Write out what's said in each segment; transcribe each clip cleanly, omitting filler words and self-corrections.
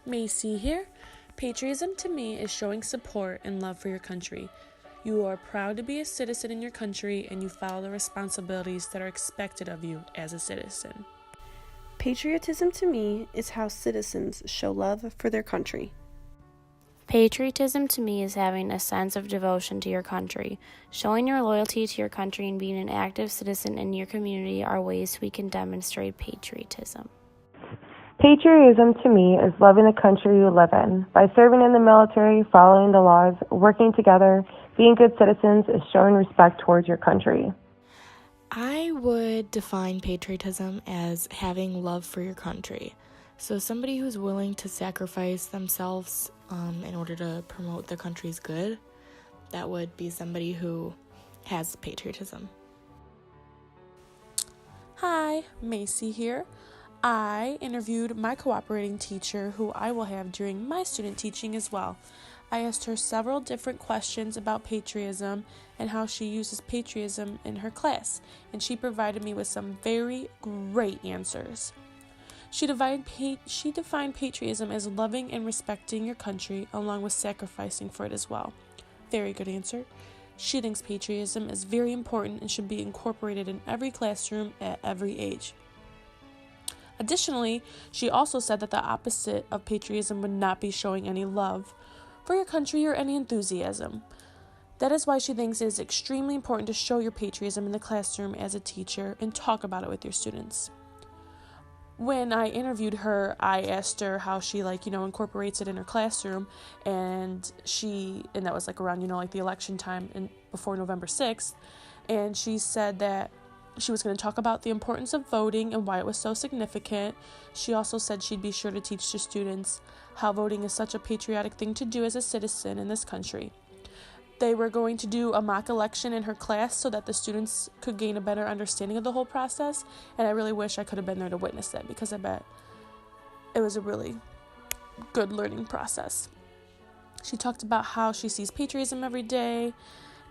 Macy here. Patriotism to me is showing support and love for your country. You are proud to be a citizen in your country and you follow the responsibilities that are expected of you as a citizen. Patriotism to me is how citizens show love for their country. Patriotism to me is having a sense of devotion to your country. Showing your loyalty to your country and being an active citizen in your community are ways we can demonstrate patriotism. Patriotism to me is loving the country you live in. By serving in the military, following the laws, working together, being good citizens is showing respect towards your country. I would define patriotism as having love for your country. So somebody who's willing to sacrifice themselves in order to promote the country's good, that would be somebody who has patriotism. Hi, Macy here. I interviewed my cooperating teacher, who I will have during my student teaching as well. I asked her several different questions about patriotism and how she uses patriotism in her class, and she provided me with some very great answers. She defined patriotism as loving and respecting your country, along with sacrificing for it as well. Very good answer. She thinks patriotism is very important and should be incorporated in every classroom at every age. Additionally, she also said that the opposite of patriotism would not be showing any love for your country or any enthusiasm. That is why she thinks it is extremely important to show your patriotism in the classroom as a teacher and talk about it with your students. When I interviewed her, I asked her how she incorporates it in her classroom, and that was around the election time and before November 6th, and she said that she was going to talk about the importance of voting and why it was so significant. She also said she'd be sure to teach the students how voting is such a patriotic thing to do as a citizen in this country. They were going to do a mock election in her class so that the students could gain a better understanding of the whole process, and I really wish I could have been there to witness that, because I bet it was a really good learning process. She talked about how she sees patriotism every day.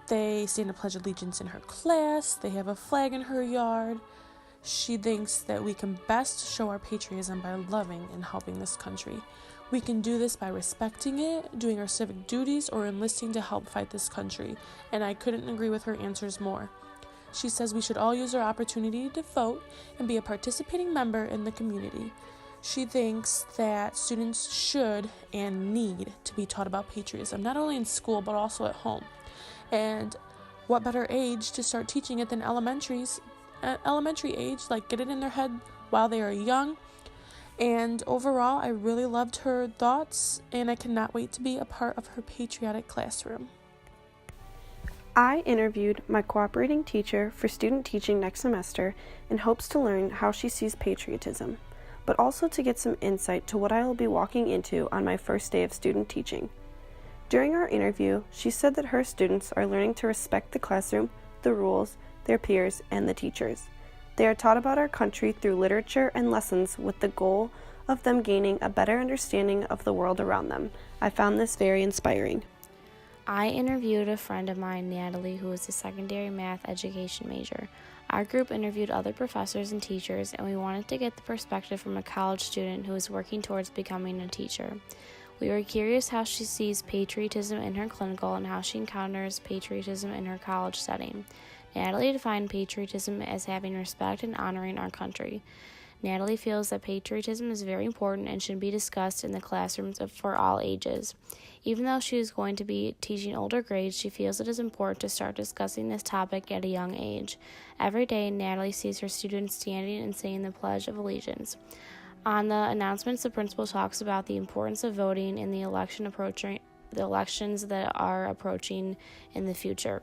They stand to pledge allegiance in her class. They have a flag in her yard. She thinks that we can best show our patriotism by loving and helping this country. We can do this by respecting it, doing our civic duties, or enlisting to help fight this country, and I couldn't agree with her answers more. She says we should all use our opportunity to vote and be a participating member in the community. She thinks that students should and need to be taught about patriotism, not only in school but also at home. And what better age to start teaching it than elementary age, get it in their head while they are young. And overall, I really loved her thoughts, and I cannot wait to be a part of her patriotic classroom. I interviewed my cooperating teacher for student teaching next semester in hopes to learn how she sees patriotism, but also to get some insight to what I will be walking into on my first day of student teaching. During our interview, she said that her students are learning to respect the classroom, the rules, their peers, and the teachers. They are taught about our country through literature and lessons with the goal of them gaining a better understanding of the world around them. I found this very inspiring. I interviewed a friend of mine, Natalie, who is a secondary math education major. Our group interviewed other professors and teachers, and we wanted to get the perspective from a college student who is working towards becoming a teacher. We were curious how she sees patriotism in her clinical and how she encounters patriotism in her college setting. Natalie defined patriotism as having respect and honoring our country. Natalie feels that patriotism is very important and should be discussed in the classrooms for all ages. Even though she is going to be teaching older grades, she feels it is important to start discussing this topic at a young age. Every day, Natalie sees her students standing and saying the Pledge of Allegiance. On the announcements, the principal talks about the importance of voting in the elections that are approaching in the future.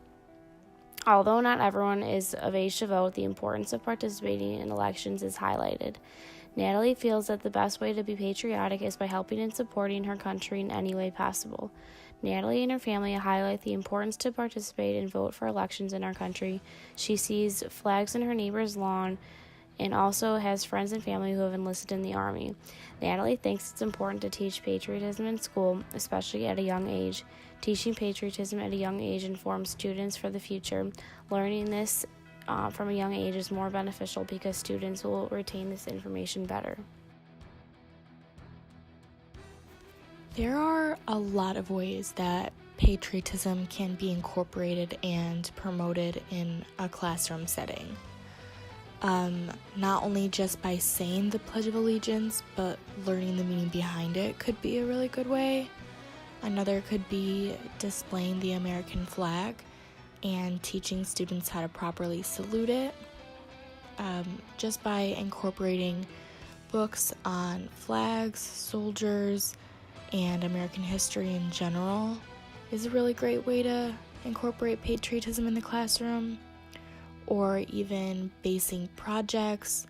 Although not everyone is of age to vote, the importance of participating in elections is highlighted. Natalie feels that the best way to be patriotic is by helping and supporting her country in any way possible. Natalie and her family highlight the importance to participate and vote for elections in our country. She sees flags in her neighbor's lawn and also has friends and family who have enlisted in the Army. Natalie thinks it's important to teach patriotism in school, especially at a young age. Teaching patriotism at a young age informs students for the future. Learning this from a young age is more beneficial because students will retain this information better. There are a lot of ways that patriotism can be incorporated and promoted in a classroom setting. Not only just by saying the Pledge of Allegiance, but learning the meaning behind it could be a really good way. Another could be displaying the American flag and teaching students how to properly salute it. Just by incorporating books on flags, soldiers, and American history in general is a really great way to incorporate patriotism in the classroom. Or even basing projects,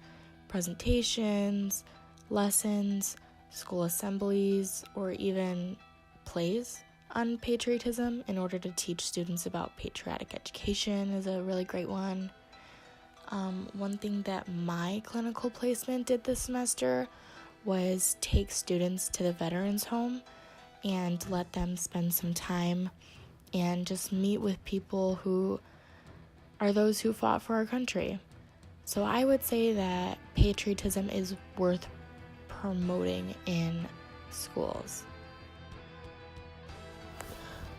presentations, lessons, school assemblies, or even plays on patriotism in order to teach students about patriotic education is a really great one. One thing that my clinical placement did this semester was take students to the veterans home and let them spend some time and just meet with people who are those who fought for our country. So I would say that patriotism is worth promoting in schools.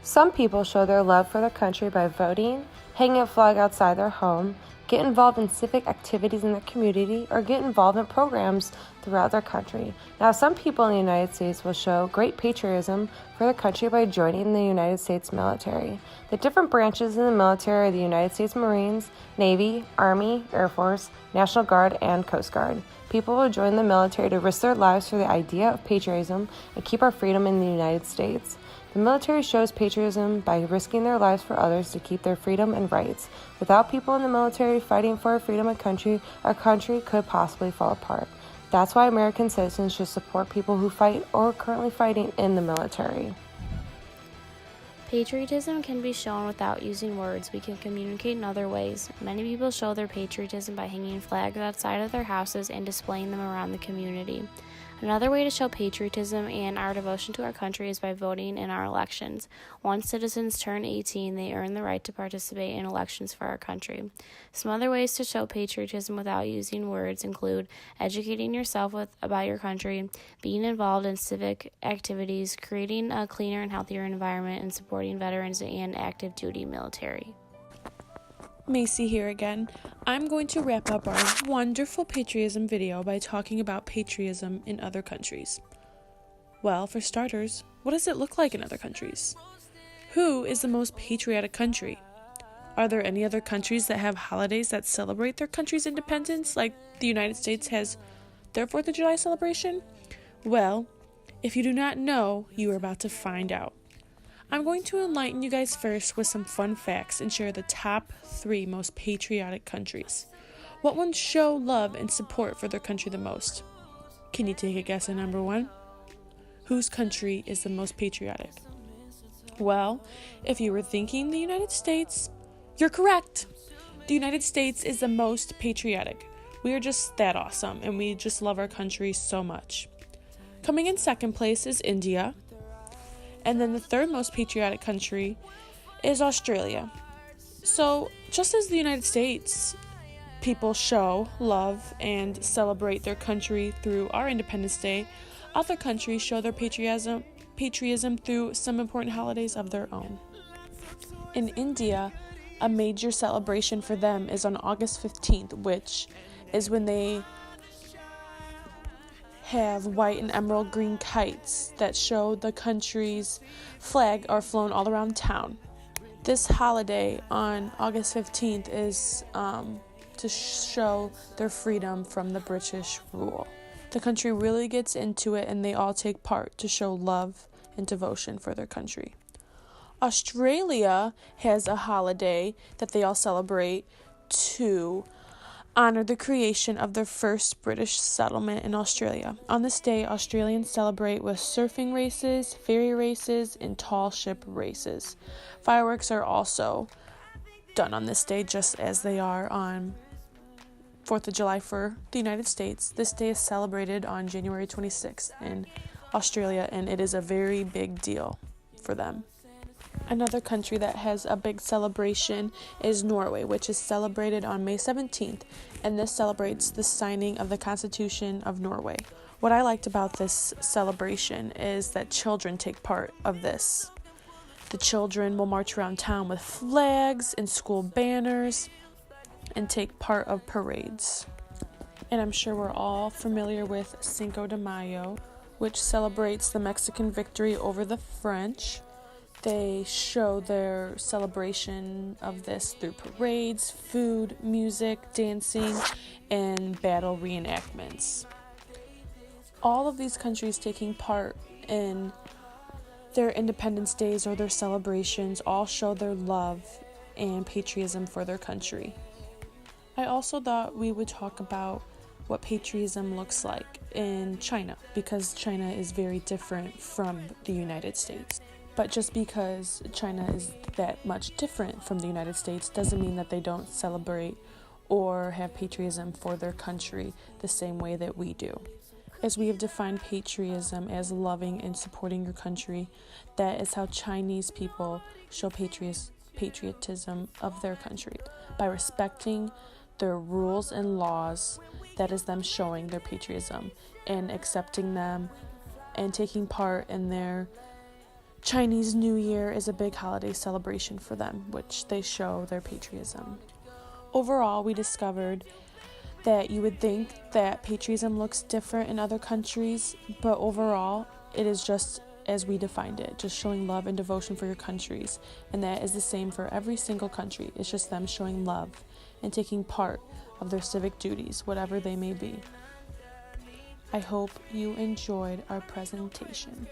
Some people show their love for their country by voting, hanging a flag outside their home, get involved in civic activities in their community, or get involved in programs throughout their country. Now, some people in the United States will show great patriotism for their country by joining the United States military. The different branches in the military are the United States Marines, Navy, Army, Air Force, National Guard, and Coast Guard. People will join the military to risk their lives for the idea of patriotism and keep our freedom in the United States. The military shows patriotism by risking their lives for others to keep their freedom and rights. Without people in the military fighting for our freedom and country, our country could possibly fall apart. That's why American citizens should support people who fight or are currently fighting in the military. Patriotism can be shown without using words. We can communicate in other ways. Many people show their patriotism by hanging flags outside of their houses and displaying them around the community. Another way to show patriotism and our devotion to our country is by voting in our elections. Once citizens turn 18, they earn the right to participate in elections for our country. Some other ways to show patriotism without using words include educating yourself about your country, being involved in civic activities, creating a cleaner and healthier environment, and supporting veterans and active duty military. Macy here again. I'm going to wrap up our wonderful patriotism video by talking about patriotism in other countries. Well, for starters, what does it look like in other countries? Who is the most patriotic country? Are there any other countries that have holidays that celebrate their country's independence, like the United States has their 4th of July celebration? Well, if you do not know, you are about to find out. I'm going to enlighten you guys first with some fun facts and share the top 3 most patriotic countries. What ones show love and support for their country the most? Can you take a guess at number 1? Whose country is the most patriotic? Well, if you were thinking the United States, you're correct. The United States is the most patriotic. We are just that awesome, and we just love our country so much. Coming in second place is India. And then the third most patriotic country is Australia. So, just as the United States, people show love and celebrate their country through our Independence Day, other countries show their patriotism through some important holidays of their own. In India, a major celebration for them is on August 15th, which is when they have white and emerald green kites that show the country's flag are flown all around town. This holiday on August 15th is to show their freedom from the British rule. The country really gets into it, and they all take part to show love and devotion for their country. Australia has a holiday that they all celebrate to honor the creation of their first British settlement in Australia. On this day, Australians celebrate with surfing races, ferry races, and tall ship races. Fireworks are also done on this day, just as they are on 4th of July for the United States. This day is celebrated on January 26th in Australia, and it is a very big deal for them. Another country that has a big celebration is Norway, which is celebrated on May 17th, and this celebrates the signing of the Constitution of Norway. What I liked about this celebration is that children take part of this. The children will march around town with flags and school banners and take part of parades. And I'm sure we're all familiar with Cinco de Mayo, which celebrates the Mexican victory over the French. They show their celebration of this through parades, food, music, dancing, and battle reenactments. All of these countries taking part in their Independence Days or their celebrations all show their love and patriotism for their country. I also thought we would talk about what patriotism looks like in China, because China is very different from the United States. But just because China is that much different from the United States doesn't mean that they don't celebrate or have patriotism for their country the same way that we do. As we have defined patriotism as loving and supporting your country, that is how Chinese people show patriotism of their country, by respecting their rules and laws. That is them showing their patriotism and accepting them and taking part in their Chinese New Year is a big holiday celebration for them, which they show their patriotism. Overall, we discovered that you would think that patriotism looks different in other countries, but overall, it is just as we defined it, just showing love and devotion for your countries, and that is the same for every single country. It's just them showing love and taking part of their civic duties, whatever they may be. I hope you enjoyed our presentation.